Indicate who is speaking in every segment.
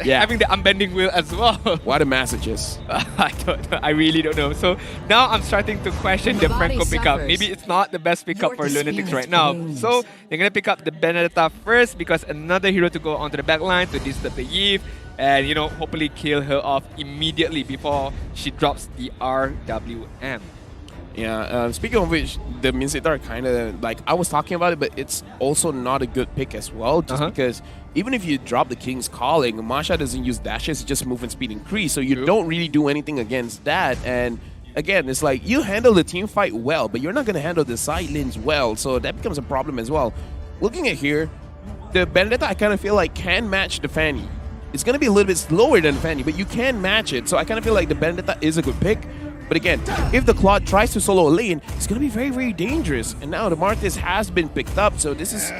Speaker 1: having the unbending wheel as well.
Speaker 2: What a messages.
Speaker 1: I don't know. I really don't know. So now I'm starting to question the Franco pickup. Maybe it's not the best pickup for Lunatix right now. So they're going to pick up the Benedetta first because another hero to go onto the back line to disturb the Eve and, you know, hopefully kill her off immediately before she drops the RWM.
Speaker 2: Yeah, speaking of which, the Minsitar are kind of like, I was talking about it, but it's also not a good pick as well, just because even if you drop the King's Calling, Masha doesn't use dashes, just movement speed increase, so you don't really do anything against that. And again, it's like, you handle the team fight well, but you're not going to handle the side lanes well, so that becomes a problem as well. Looking at here, the Benedetta, I kind of feel like can match the Fanny. It's going to be a little bit slower than Fanny, but you can match it, so I kind of feel like the Benedetta is a good pick. But again, if the Claude tries to solo a lane, it's going to be very, very dangerous. And now the Martis has been picked up, so this is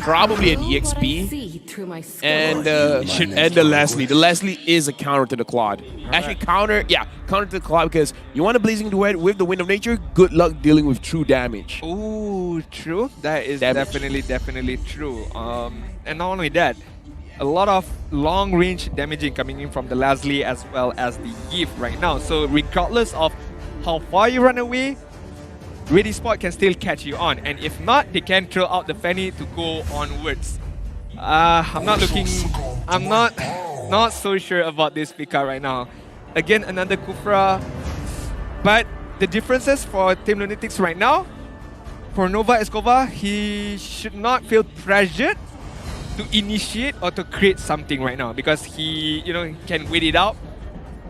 Speaker 2: probably an EXP. And the Leslie. The Leslie is a counter to the Claude. Actually, counter to the Claude, because you want a Blazing Duet with the Wind of Nature, good luck dealing with true damage.
Speaker 1: Ooh, true. That is definitely true. And not only that, a lot of long-range damaging coming in from the Leslie as well as the Eve right now. So regardless of how far you run away, Ready Spot can still catch you on. And if not, they can throw out the Fanny to go onwards. I'm not so sure about this pickup right now. Again, another Kufra. But the differences for Team Lunatix right now, for Nova Escobar, he should not feel pressured to initiate or to create something right now, because he, you know, can wait it out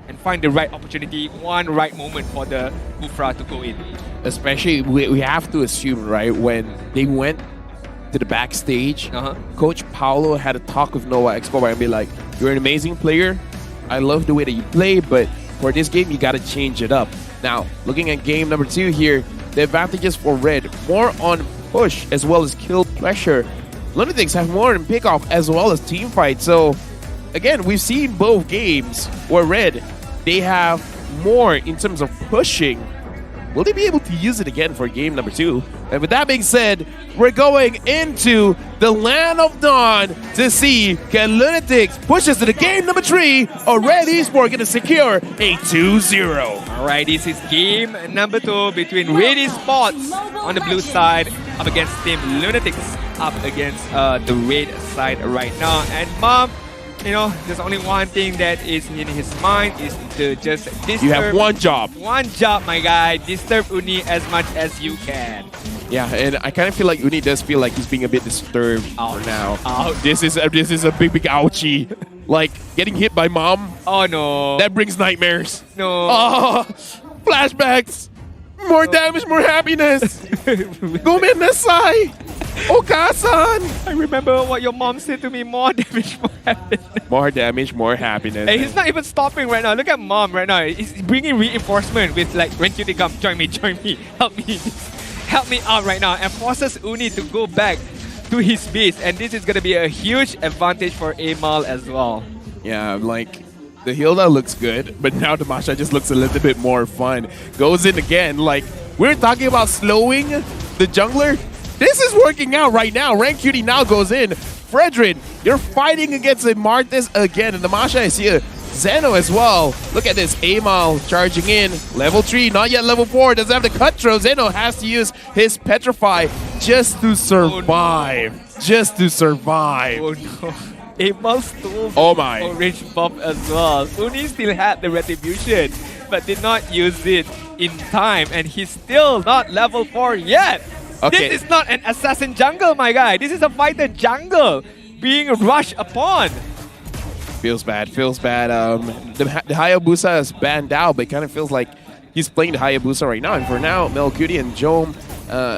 Speaker 1: and find the right opportunity, one right moment for the Kufra to go in.
Speaker 2: Especially, we have to assume, right, when they went to the backstage, Coach Paulo had a talk with Nova Escobar and be like, you're an amazing player, I love the way that you play, but for this game, you got to change it up. Now, looking at game number 2 here, the advantages for Red, more on push as well as kill pressure. Lunatix have more in pickoff as well as team fight. So again, we've seen both games where Red, they have more in terms of pushing. Will they be able to use it again for game number 2? And with that being said, we're going into the Land of Dawn to see can Lunatix pushes to the game number 3 or Red Esports going to secure a 2-0.
Speaker 1: Alright, this is game number 2 between Red Esports on the blue side up against Team Lunatix up against the red side right now. And Mom, you know, there's only one thing that is in his mind is to just disturb.
Speaker 2: You have one job.
Speaker 1: One job, my guy. Disturb Uni as much as you can.
Speaker 2: Yeah, and I kind of feel like Uni does feel like he's being a bit disturbed for now. This is a big ouchie. Like getting hit by Mom.
Speaker 1: Oh no.
Speaker 2: That brings nightmares.
Speaker 1: No.
Speaker 2: Oh, flashbacks. More damage, more happiness. Gomen nasai. Okasan!
Speaker 1: I remember what your mom said to me, more damage, more happiness.
Speaker 2: More damage, more happiness.
Speaker 1: And he's not even stopping right now. Look at Mom right now. He's bringing reinforcement with like, when you come, join me, help me out right now. And forces Uni to go back to his base. And this is going to be a huge advantage for Amal as well.
Speaker 2: Yeah, like, the Hilda looks good, but now the Masha just looks a little bit more fun. Goes in again, like, we're talking about slowing the jungler. This is working out right now. Rank Cutie now goes in. Fredrin, you're fighting against a Martis again, and the Masha is here. Zeno as well. Look at this. Amal charging in. Level 3, not yet level 4. Doesn't have the cut throw. Zeno has to use his Petrify just to survive.
Speaker 1: Oh, no.
Speaker 2: Just to survive.
Speaker 1: Oh no. Amal stole
Speaker 2: my
Speaker 1: orange buff as well. Uni still had the retribution, but did not use it in time, and he's still not level 4 yet.
Speaker 2: Okay.
Speaker 1: This is not an assassin jungle, my guy. This is a fighter jungle being rushed upon.
Speaker 2: Feels bad, feels bad. The Hayabusa is banned out, but it kind of feels like he's playing the Hayabusa right now. And for now, Melcuti and Jome,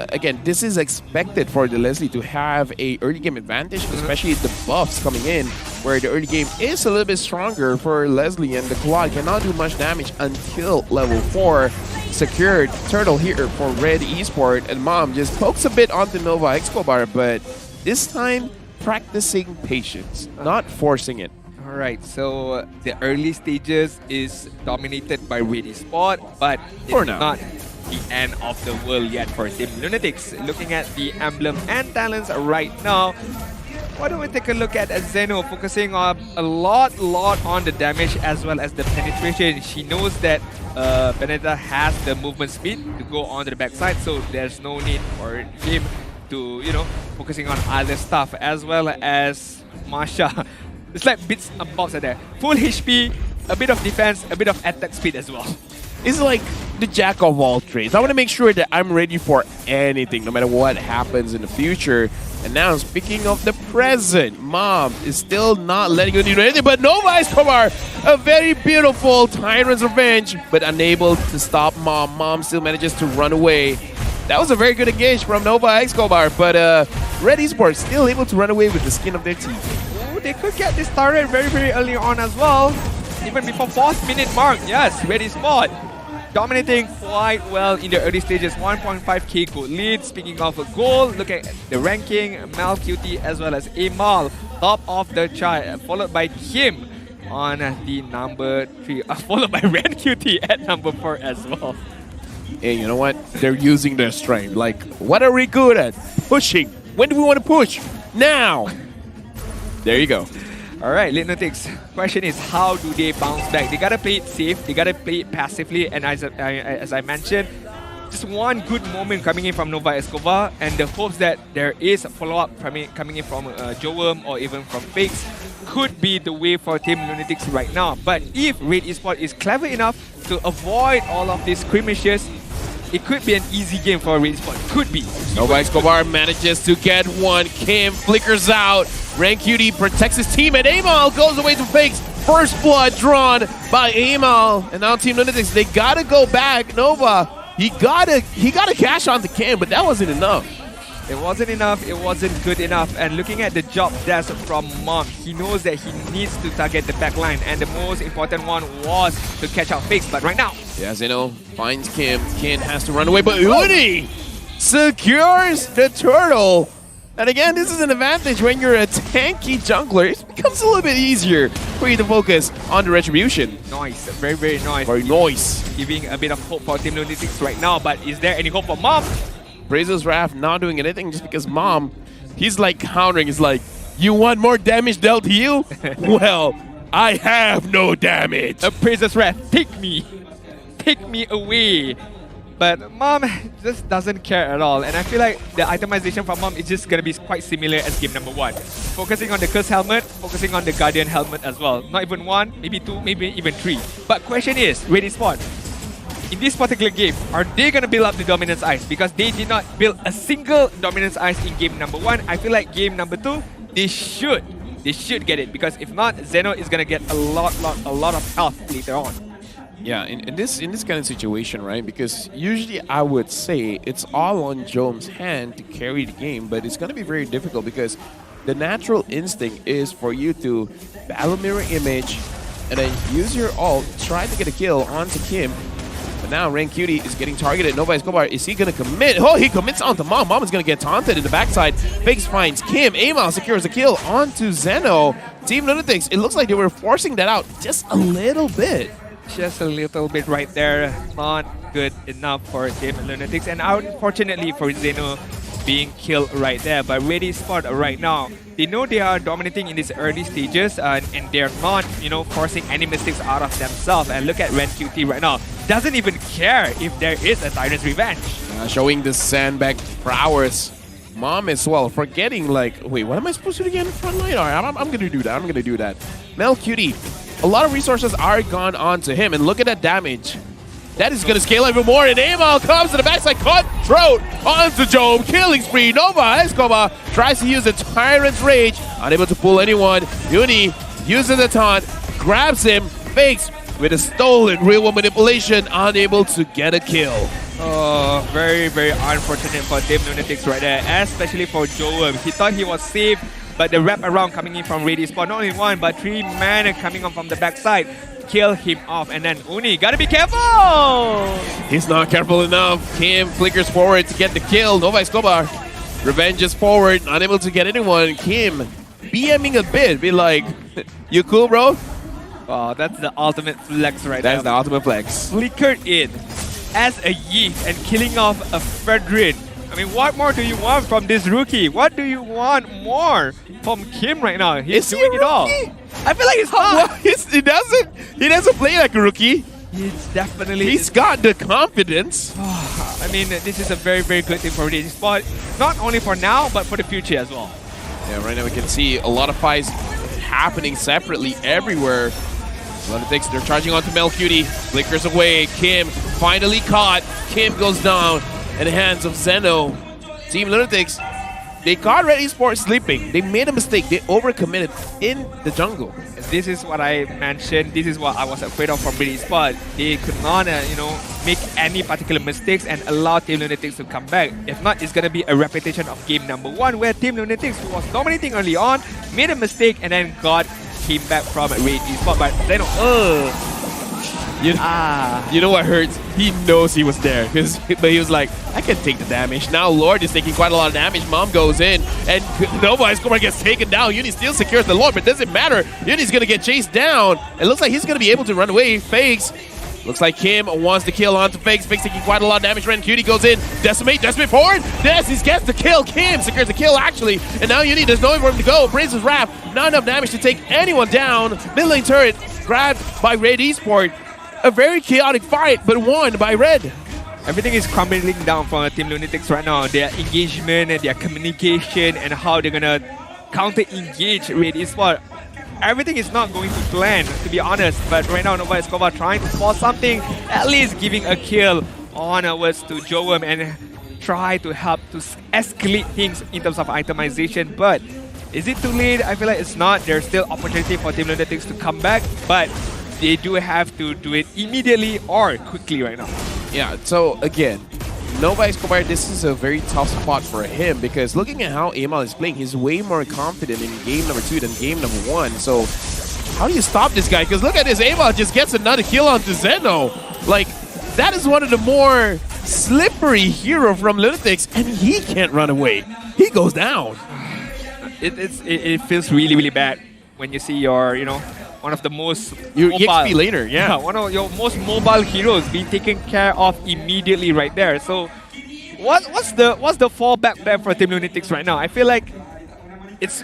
Speaker 2: again, this is expected for the Leslie to have a early game advantage, especially the buffs coming in, where the early game is a little bit stronger for Leslie, and the Claude cannot do much damage until level 4. Secured turtle here for Red Esports, and Mom just pokes a bit onto Nova Escobar, but this time practicing patience, not forcing it.
Speaker 1: Alright, so the early stages is dominated by Red Esports, but
Speaker 2: for
Speaker 1: it's
Speaker 2: now
Speaker 1: not the end of the world yet for Team Lunatix. Looking at the emblem and talents right now, Why don't we take a look at Zeno focusing on a lot on the damage as well as the penetration. She knows that Benedetta has the movement speed to go on to the backside, so there's no need for him to, you know, focusing on other stuff as well as Masha. It's like bits and bobs are there. Full HP, a bit of defense, a bit of attack speed as well.
Speaker 2: It's like the jack of all trades. I want to make sure that I'm ready for anything, no matter what happens in the future. And now, speaking of the present, Mom is still not letting you do anything, but Nova Escobar, a very beautiful Tyrant's Revenge, but unable to stop Mom. Mom still manages to run away. That was a very good engage from Nova Escobar, but Red Esports still able to run away with the skin of their teeth.
Speaker 1: Ooh, they could get this turret very early on as well. Even before 4th minute mark, yes, Red Esports dominating quite well in the early stages. 1.5k gold lead. Speaking of a goal, look at the ranking. Mal QT as well as Amal, top of the chart, followed by Kim on the number 3, followed by Ren QT at number 4 as well.
Speaker 2: Hey, you know what? They're using their strength. Like, what are we good at? Pushing. When do we want to push? Now. There you go.
Speaker 1: Alright, Lunatix, question is how do they bounce back? They gotta play it safe, they gotta play it passively, and as I mentioned, just one good moment coming in from Nova Escobar, and the hopes that there is a follow-up coming in from Joem or even from Fakes could be the way for Team Lunatix right now. But if Red Esports is clever enough to avoid all of these skirmishes, it could be an easy game for Red Esports. Could be.
Speaker 2: Nova Escobar manages to get one. Kim flickers out. Rank Cutie protects his team, and Amal goes away to Fakes. First blood drawn by Amal. And now Team Lunatix, they gotta go back. Nova, he gotta cash on the Kim, but that wasn't enough.
Speaker 1: It wasn't enough, it wasn't good enough. And looking at the job dash from Mom, he knows that he needs to target the backline, and the most important one was to catch out Fakes. But right now,
Speaker 2: yeah, Zeno finds Kim. Kim has to run away, but Uni secures the turtle. And again, this is an advantage when you're a tanky jungler. It becomes a little bit easier for you to focus on the retribution.
Speaker 1: Nice, very nice.
Speaker 2: Very nice.
Speaker 1: Giving a bit of hope for Team Lunatix right now, but is there any hope for Mom?
Speaker 2: Brazos Wrath not doing anything just because Mom, he's like countering. He's like, you want more damage dealt to you? Well, I have no damage.
Speaker 1: A Brazos Wrath, take me away. But Mom just doesn't care at all, and I feel like the itemization from Mom is just gonna be quite similar as game number 1. Focusing on the Curse Helmet, focusing on the Guardian Helmet as well. Not even 1, maybe 2, maybe even 3. But question is, Red Esports, in this particular game, are they gonna build up the Dominance Ice? Because they did not build a single Dominance Ice in game number 1. I feel like game number 2, they should get it, because if not, Zeno is gonna get a lot of health later on.
Speaker 2: Yeah, in this kind of situation, right? Because usually I would say it's all on Joem's hand to carry the game, but it's going to be very difficult because the natural instinct is for you to battle mirror image and then use your ult, try to get a kill onto Kim. But now Rank Cutie is getting targeted. Nova Escobar, is he going to commit? Oh, he commits onto Mom. Mom is going to get taunted in the backside. Fakes finds Kim. Amal secures the kill onto Zeno. Team Lunatix, it looks like they were forcing that out just a little bit.
Speaker 1: Just a little bit right there. Not good enough for Team Lunatix. And unfortunately for Zeno being killed right there. But Red Esports right now, they know they are dominating in these early stages and they're not, you know, forcing any mistakes out of themselves. And look at Ren QT right now. Doesn't even care if there is a Tyrant's Revenge.
Speaker 2: Showing the sandbag prowess. Mom as well, forgetting like, wait, what am I supposed to do again? Front line? All right, I'm going to do that. I'm going to do that. Mel Cutie. A lot of resources are gone onto him, and look at that damage. That is going to scale even more, and Amal comes to the backside, cutthroat onto Joem, killing spree. Nova Escobar tries to use the Tyrant's Rage, unable to pull anyone. Uni uses the taunt, grabs him, Fakes with a stolen real-world manipulation, unable to get a kill.
Speaker 1: Oh, very unfortunate for Team Lunatix right there, especially for Joem. He thought he was safe, but the wrap around coming in from Red Esports, not only 1 but 3 men coming on from the backside, kill him off. And then Uni, gotta be careful!
Speaker 2: He's not careful enough. Kim flickers forward to get the kill. Nova Escobar revenges forward, unable to get anyone. Kim BMing a bit, be like, you cool, bro?
Speaker 1: Oh, that's the ultimate flex right there.
Speaker 2: That's the ultimate flex.
Speaker 1: Flickered in as a Yi and killing off a Fredrin. I mean, what more do you want from this rookie? What do you want more from Kim right now? He's doing it all. I feel like it's not.
Speaker 2: Well, he doesn't play like a rookie.
Speaker 1: He's definitely.
Speaker 2: He's got the confidence.
Speaker 1: I mean, this is a very, very good thing for Red Esports. Not only for now, but for the future as well.
Speaker 2: Yeah, right now we can see a lot of fights happening separately everywhere. Lunatix, they're charging onto Melcutie. Flickers away. Kim finally caught. Kim goes down in the hands of Zeno. Team Lunatix, they caught Red Esports sleeping. They made a mistake. They overcommitted in the jungle.
Speaker 1: This is what I mentioned. This is what I was afraid of from Red Esports. They could not, make any particular mistakes and allow Team Lunatix to come back. If not, it's going to be a repetition of game number 1 where Team Lunatix, who was dominating early on, made a mistake and then came back from Red Esports. But then,
Speaker 2: you know what hurts? He knows he was there, but he was like, I can take the damage. Now Lord is taking quite a lot of damage. Mom goes in, and Nova Escobar gets taken down. Uni still secures the Lord, but it doesn't matter. Uni's going to get chased down. It looks like he's going to be able to run away. Fakes. Looks like Kim wants to kill onto Fakes. Fakes taking quite a lot of damage. Cutie goes in. Decimate forward. Yes, he gets the kill. Kim secures the kill, actually. And now Uni, there's nowhere for him to go. Brings his wrath. Not enough damage to take anyone down. Mid lane turret grabbed by Red Esports. A very chaotic fight, but won by Red.
Speaker 1: Everything is crumbling down for Team Lunatix right now. Their engagement and their communication and how they're gonna counter-engage Red Esports. Everything is not going to plan, to be honest. But right now, Nova Escobar trying to force something, at least giving a kill onwards to Joem and try to help to escalate things in terms of itemization. But is it too late? I feel like it's not. There's still opportunity for Team Lunatix to come back, but they do have to do it immediately or quickly right now.
Speaker 2: Yeah, so again, Nova Escobar, this is a very tough spot for him because looking at how Amal is playing, he's way more confident in game number 2 than game number 1. So how do you stop this guy? Because look at this, Amal just gets another kill onto Zeno. Like, that is one of the more slippery hero from Lunatix, and he can't run away. He goes down.
Speaker 1: It feels really, really bad when you see your, one of the most
Speaker 2: your
Speaker 1: mobile,
Speaker 2: EXP laner, yeah.
Speaker 1: One of your most mobile heroes being taken care of immediately right there. So, what's the fallback plan for Team Lunatix right now? I feel like it's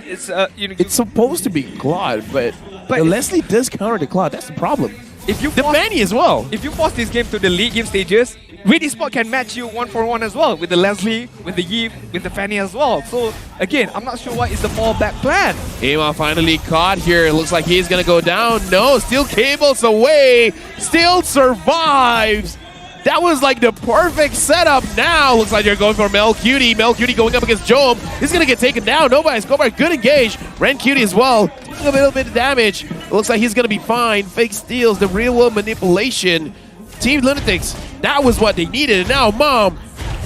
Speaker 2: supposed to be Claude, but Leslie does counter the Claude. That's the problem.
Speaker 1: If you
Speaker 2: the Manny as well.
Speaker 1: If you force this game to the league game stages, Red Esports can match you 1-for-1 as well with the Leslie, with the Yip, with the Fanny as well. So again, I'm not sure what is the fallback plan.
Speaker 2: Amal finally caught here. Looks like he's gonna go down. No, still cables away. Still survives. That was like the perfect setup. Now looks like they're going for Melcutie. Melcutie going up against Joem. He's gonna get taken down. Nova Escobar, good engage. Cutie as well, taking a little bit of damage. Looks like he's gonna be fine. Fake steals, the real world manipulation. Team Lunatix, that was what they needed. And now, Mom,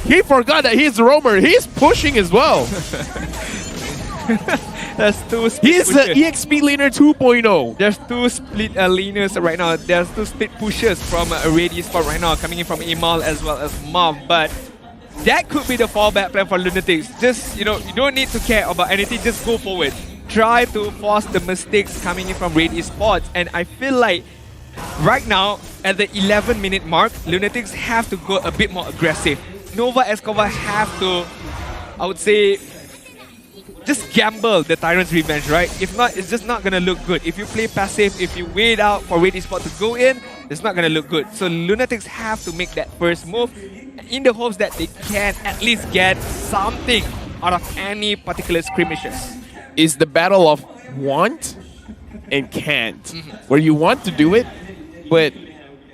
Speaker 2: he forgot that he's the roamer. He's pushing as well.
Speaker 1: There's two
Speaker 2: He's the EXP laner 2.0.
Speaker 1: There's two split laners right now. There's two split pushes from Red Esports right now, coming in from Amal as well as Mom. But that could be the fallback plan for Lunatix. Just, you don't need to care about anything. Just go forward. Try to force the mistakes coming in from Red Esports. And I feel like right now, at the 11-minute mark, Lunatix have to go a bit more aggressive. Nova Escobar have to, I would say, just gamble the Tyrant's Revenge, right? If not, it's just not going to look good. If you play passive, if you wait out for Red Esports to go in, it's not going to look good. So Lunatix have to make that first move in the hopes that they can at least get something out of any particular skirmishes.
Speaker 2: Is the battle of want and can't, where you want to do it, but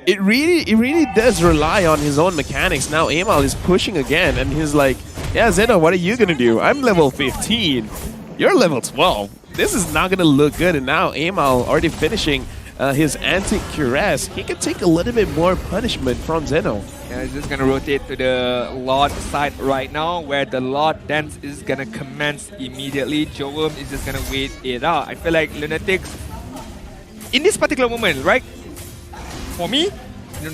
Speaker 2: it really does rely on his own mechanics. Now Amal is pushing again, and he's like, yeah, Zeno, what are you gonna do? I'm level 15. You're level 12. This is not gonna look good. And now Amal already finishing his anti-cuirass. He can take a little bit more punishment from Zeno.
Speaker 1: Yeah, he's just gonna rotate to the Lord side right now, where the Lord dance is gonna commence immediately. Joem is just gonna wait it out. I feel like Lunatix, in this particular moment, right? For me,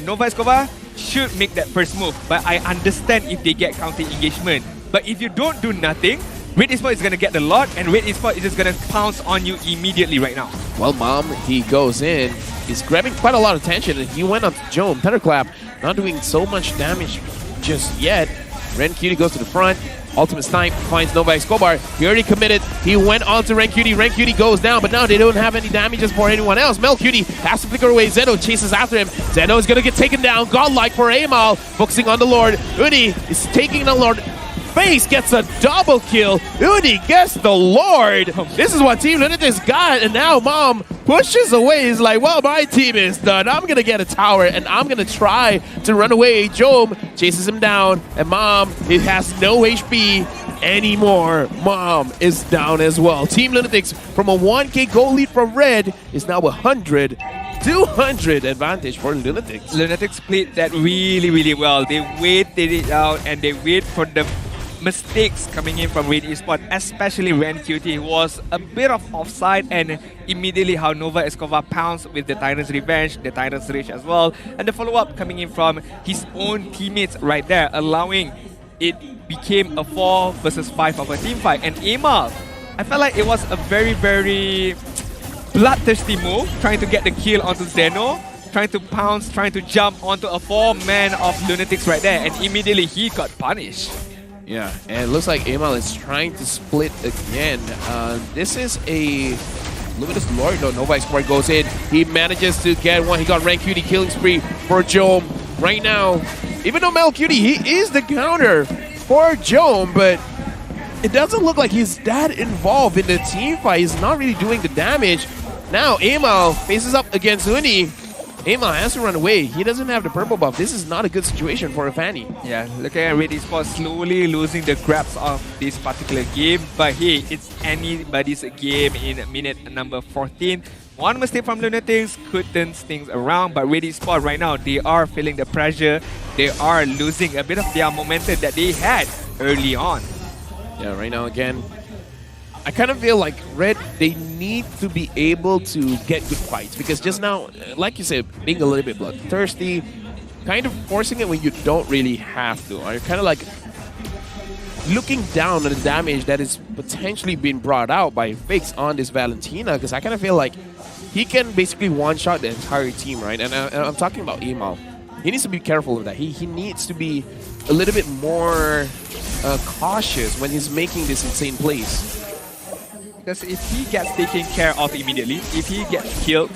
Speaker 1: Nova Escobar should make that first move, but I understand if they get counter engagement. But if you don't do nothing, Red Esports is gonna get the lot, and Red Esports is just gonna pounce on you immediately right now.
Speaker 2: Well, Mom, he goes in. He's grabbing quite a lot of attention, and he went on to Joem. Thunderclap not doing so much damage just yet. Ren Cutie goes to the front. Ultimate Snipe finds Nova Escobar. He already committed. He went on to Ren Cutie. Ren Cutie goes down, but now they don't have any damages for anyone else. Mel Cutie has to flicker away. Zeno chases after him. Zeno is going to get taken down. Godlike for Amal. Focusing on the Lord. Uni is taking the Lord. Face gets a double kill. Uni gets the Lord. This is what Team Lunatix got, and now Mom pushes away. He's like, well, my team is done. I'm going to get a tower, and I'm going to try to run away. Jome chases him down, and Mom, it has no HP anymore. Mom is down as well. Team Lunatix, from a 1k goal lead from Red, is now 200 advantage for Lunatix.
Speaker 1: Lunatix played that really, really well. They waited it out and they wait for the mistakes coming in from Red Esports, especially Ren Cutie, who was a bit of offside, and immediately how Nova Escobar pounced with the Tyrant's Revenge, the Tyrant's Rage as well, and the follow-up coming in from his own teammates right there, allowing it became a 4 versus 5 of a team fight. And Amal, I felt like it was a very, very bloodthirsty move, trying to get the kill onto Zeno, trying to pounce, trying to jump onto a 4-man of Lunatix right there, and immediately he got punished.
Speaker 2: Yeah, and it looks like Amal is trying to split again. This is a Luminous Lord. No, Nova Escobar goes in. He manages to get one. He got Ren Cutie killing spree for Jome. Right now, even though Mel Cutie, he is the counter for Jome, but it doesn't look like he's that involved in the team fight. He's not really doing the damage. Now, Amal faces up against Uni. Amal has to run away. He doesn't have the purple buff. This is not a good situation for a Fanny.
Speaker 1: Yeah, looking at Red Esports slowly losing the grasp of this particular game. But hey, it's anybody's game in minute number 14. One mistake from Lunatix could turn things around, but Red Esports right now, they are feeling the pressure. They are losing a bit of their momentum that they had early on.
Speaker 2: Yeah, right now again, I kind of feel like Red, they need to be able to get good fights, because just now, like you said, being a little bit bloodthirsty, kind of forcing it when you don't really have to, or you're kind of like looking down on the damage that is potentially being brought out by Fix on this Valentina, because I kind of feel like he can basically one-shot the entire team, right? And I'm talking about Amal. He needs to be careful of that. He needs to be a little bit more cautious when he's making this insane plays.
Speaker 1: Because if he gets taken care of immediately, if he gets killed,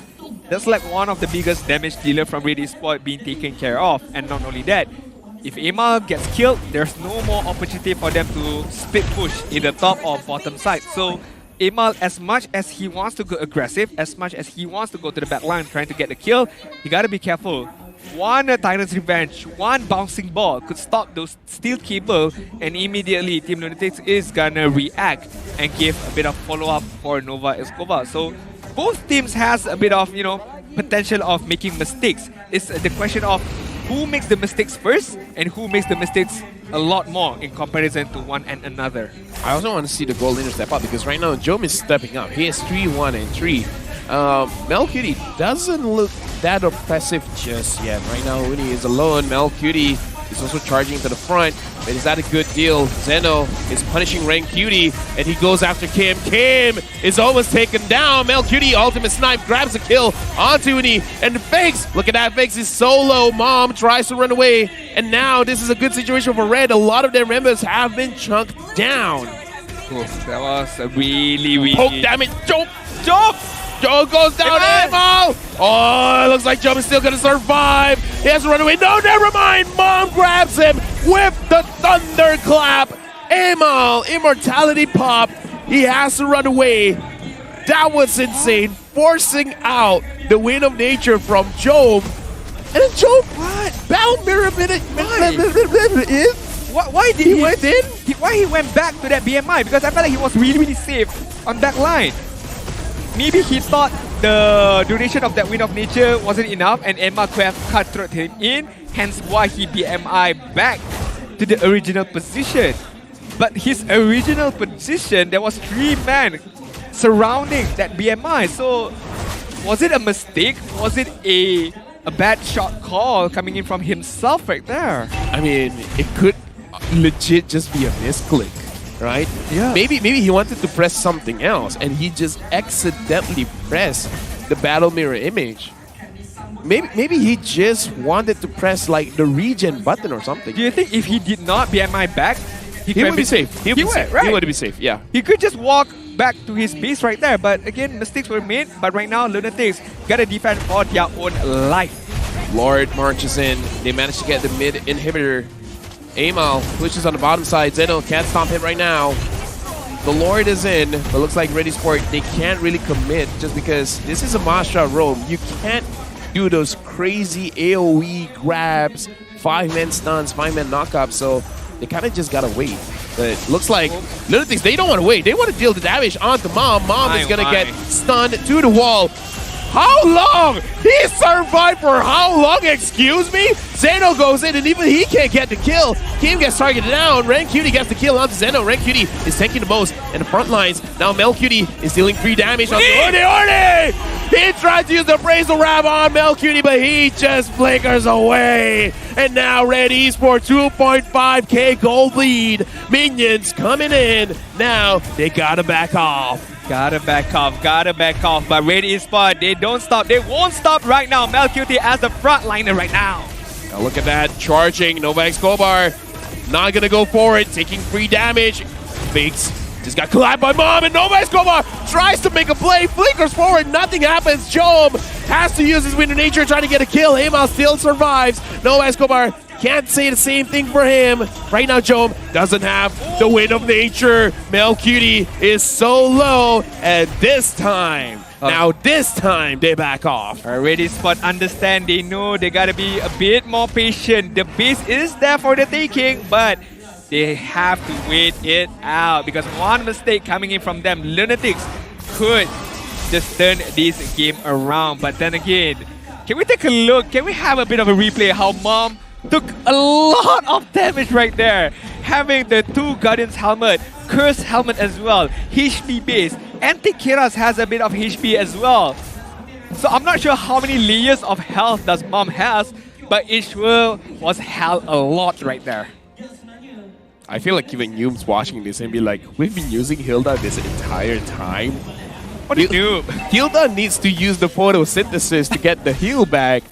Speaker 1: that's like one of the biggest damage dealer from Red Esports being taken care of. And not only that, if Amal gets killed, there's no more opportunity for them to split push in the top or bottom side. So Amal, as much as he wants to go aggressive, as much as he wants to go to the back line trying to get the kill, you gotta be careful. One Tyrant's Revenge, one bouncing ball could stop those steel cable, and immediately Team Lunatix is gonna react and give a bit of follow-up for Nova Escobar. So both teams has a bit of, you know, potential of making mistakes. It's the question of who makes the mistakes first and who makes the mistakes a lot more in comparison to one and another.
Speaker 2: I also want to see the gold leader step up, because right now Jome is stepping up. He is 3-1 and 3. Mel Cutie doesn't look that oppressive just yet. Right now, Uni is alone. Mel Cutie is also charging to the front, but is that a good deal? Zeno is punishing Ren Cutie, and he goes after Kim. Kim is almost taken down. Mel Cutie, ultimate snipe, grabs a kill onto Uni, and Fakes, look at that, Fakes is solo. Mom tries to run away, and now this is a good situation for Red. A lot of their members have been chunked down.
Speaker 1: Oof, that was a really...
Speaker 2: Poke damage, Jump! Joe goes down, Amal! Oh, it looks like Joe is still gonna survive. He has to run away. No, never mind. Mom grabs him with the thunderclap. Amal, immortality pop. He has to run away. That was insane. Forcing out the Wind of Nature from Joe. And then Joe, what? Battle Mirror in?
Speaker 1: Why did he went in? Why he went back to that BMI? Because I felt like he was really, really safe on back line. Maybe he thought the duration of that Wind of Nature wasn't enough and Emma could have cut-throat him in, hence why he BMI back to the original position. But his original position, there was 3 men surrounding that BMI. So, was it a mistake? Was it a bad shot call coming in from himself right there?
Speaker 2: I mean, it could legit just be a misclick. Right?
Speaker 1: Yeah.
Speaker 2: Maybe he wanted to press something else and he just accidentally pressed the battle mirror image. maybe he just wanted to press like the regen button or something.
Speaker 1: Do you think if he did not be at my back,
Speaker 2: He would be safe. He would,
Speaker 1: right?
Speaker 2: He would be safe, yeah.
Speaker 1: He could just walk back to his base right there. But again, mistakes were made. But right now, Lunatix gotta defend for their own life.
Speaker 2: Lord marches in. They managed to get the mid inhibitor. Amal pushes on the bottom side. Zeno can't stomp him right now. The Lord is in, but looks like Ready Sport, they can't really commit just because this is a Masha roam. You can't do those crazy AoE grabs, 5-man stuns, 5-man knockups, so they kind of just gotta wait. But looks like Lunatix, they don't want to wait. They want to deal the damage onto Mom. Mom is gonna get stunned to the wall. How long? He survived for how long? Excuse me? Zeno goes in and even he can't get the kill. Kim gets targeted down. Rancutie gets the kill onto Zeno. Rancutie is taking the most in the front lines. Now Melcutie is dealing free damage on Orne. He tried to use the appraisal wrap on Melcutie, but he just flickers away. And now Red Esports 2.5k gold lead. Minions coming in. Now they gotta back off.
Speaker 1: Gotta back off. But Red Esports, they don't stop. They won't stop right now. Melcutie as the frontliner right now.
Speaker 2: Now look at that, charging. Nova Escobar not gonna go for it, taking free damage. Fakes, just got collabed by Mom, and Nova Escobar tries to make a play, flickers forward, nothing happens. Job has to use his wind of nature trying to get a kill. Amal still survives. Nova Escobar can't say the same thing for him. Right now, Job doesn't have the wind of nature. Melcutie is so low, and this time, they back off.
Speaker 1: Red Esports understand, they know they gotta be a bit more patient. The base is there for the taking, but they have to wait it out because one mistake coming in from them, Lunatix could just turn this game around. But then again, can we take a look? Can we have a bit of a replay how Mom took a lot of damage right there, having the 2 Guardians helmet, Curse helmet as well, HP base. Anti-Kiras has a bit of HP as well. So I'm not sure how many layers of health does Mom has, but it sure was hell a lot right there.
Speaker 2: I feel like even Yoom's watching this and be like, we've been using Hilda this entire time.
Speaker 1: What do you do?
Speaker 2: Hilda needs to use the photosynthesis to get the heal back.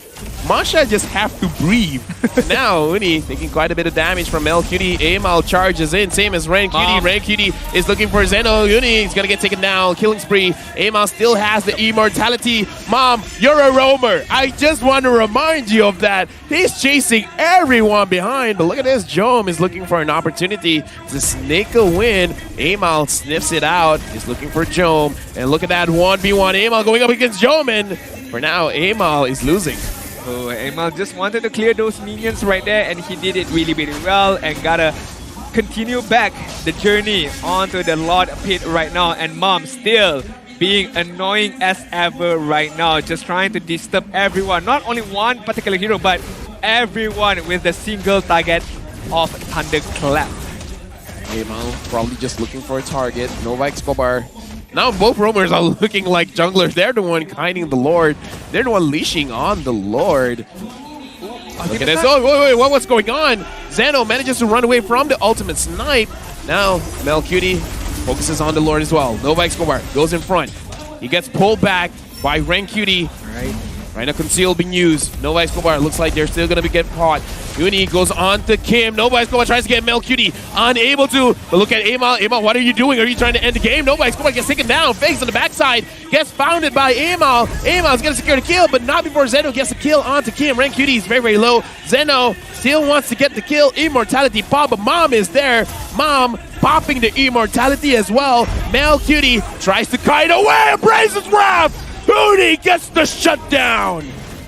Speaker 2: Masha just have to breathe. Now Uni taking quite a bit of damage from Melcutie. Amal charges in, same as Rancutie. Rancutie is looking for Zeno. Uni is gonna get taken down. Killing spree. Amal still has the immortality. Mom, you're a roamer. I just want to remind you of that. He's chasing everyone behind. But look at this. Jom is looking for an opportunity to snake a win. Amal sniffs it out. He's looking for Jom. And look at that 1v1. Amal going up against Jom. And for now, Amal is losing.
Speaker 1: So Amal just wanted to clear those minions right there, and he did it really, really well, and gotta continue back the journey onto the Lord Pit right now. And Mom still being annoying as ever right now, just trying to disturb everyone. Not only one particular hero, but everyone with the single target of Thunderclap.
Speaker 2: Amal probably just looking for a target. Nova Escobar. Now both roamers are looking like junglers. They're the one kiting the Lord. They're the one leashing on the Lord. Look at this. Oh, wait, what's going on? Zeno manages to run away from the ultimate snipe. Now Melcutie focuses on the Lord as well. Nova Escobar goes in front. He gets pulled back by Rancutie. Right now, conceal being used. Nova Escobar looks like they're still going to be getting caught. Uni goes on to Kim. Nova Escobar tries to get Melcutie. Unable to. But look at Amal. Amal, what are you doing? Are you trying to end the game? Nova Escobar gets taken down. Fakes on the backside. Gets founded by Amal. Amal's going to secure the kill, but not before Zeno gets the kill onto Kim. Rancutie is very, very low. Zeno still wants to get the kill. Immortality pop, but Mom is there. Mom popping the immortality as well. Melcutie tries to kite away. Abrasive wrap. Uni gets the shutdown.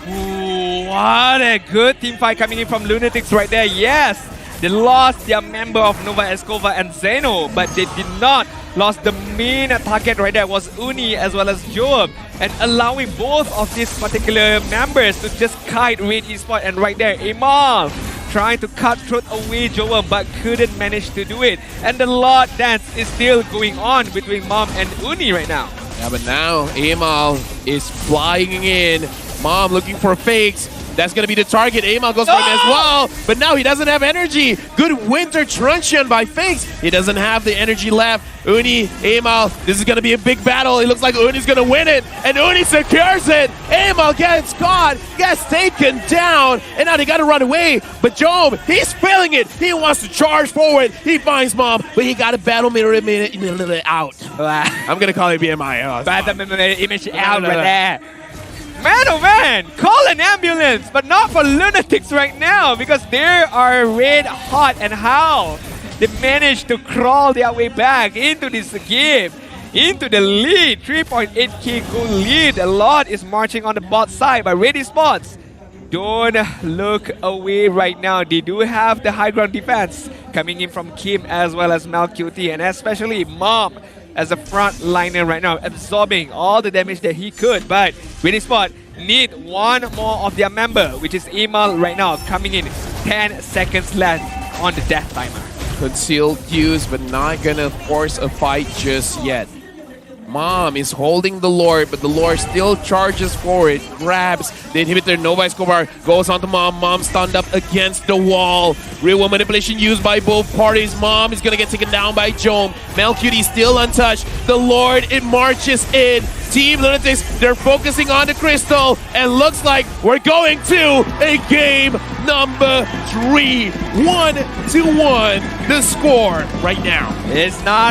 Speaker 1: Ooh, what a good team fight coming in from Lunatix right there. Yes, they lost their member of Nova Escobar and Zeno, but they did not lost the main target right there was Uni as well as Joab, and allowing both of these particular members to just kite Red Esports. And right there, Amal trying to cut throat away Joab but couldn't manage to do it. And the Lord Dance is still going on between Mom and Uni right now.
Speaker 2: Yeah, but now Amal is flying in. Mom looking for fakes. That's going to be the target. Amal goes for him as well. But now he doesn't have energy. Good winter truncheon by Fakes. He doesn't have the energy left. Uni, Amal, this is going to be a big battle. It looks like Uni's going to win it. And Uni secures it. Amal gets caught, gets taken down. And now they got to run away. But Job, he's feeling it. He wants to charge forward. He finds Mom, but he got a battle mirror out. I'm going to call it BMI.
Speaker 1: Battle image out right there. Man, oh man, call an ambulance, but not for Lunatix right now because they are red hot and how they managed to crawl their way back into this game, into the lead, 3.8k goal lead. A lot is marching on the bot side by Red Esports. Don't look away right now. They do have the high ground defense coming in from Kim as well as Malcuti and especially Mom as a front liner right now, absorbing all the damage that he could. But Red Esports need one more of their member, which is Amal right now, coming in 10 seconds left on the death timer.
Speaker 2: Concealed use, but not gonna force a fight just yet. Mom is holding the Lord, but the Lord still charges forward, grabs the inhibitor. Nova Escobar goes on to Mom. Mom stunned up against the wall. Real world manipulation used by both parties. Mom is going to get taken down by Jome. Melcutie still untouched. The Lord, it marches in. Team Lunatix, they're focusing on the crystal, and looks like we're going to a game number 3. 1-1 the score right now.
Speaker 1: It's not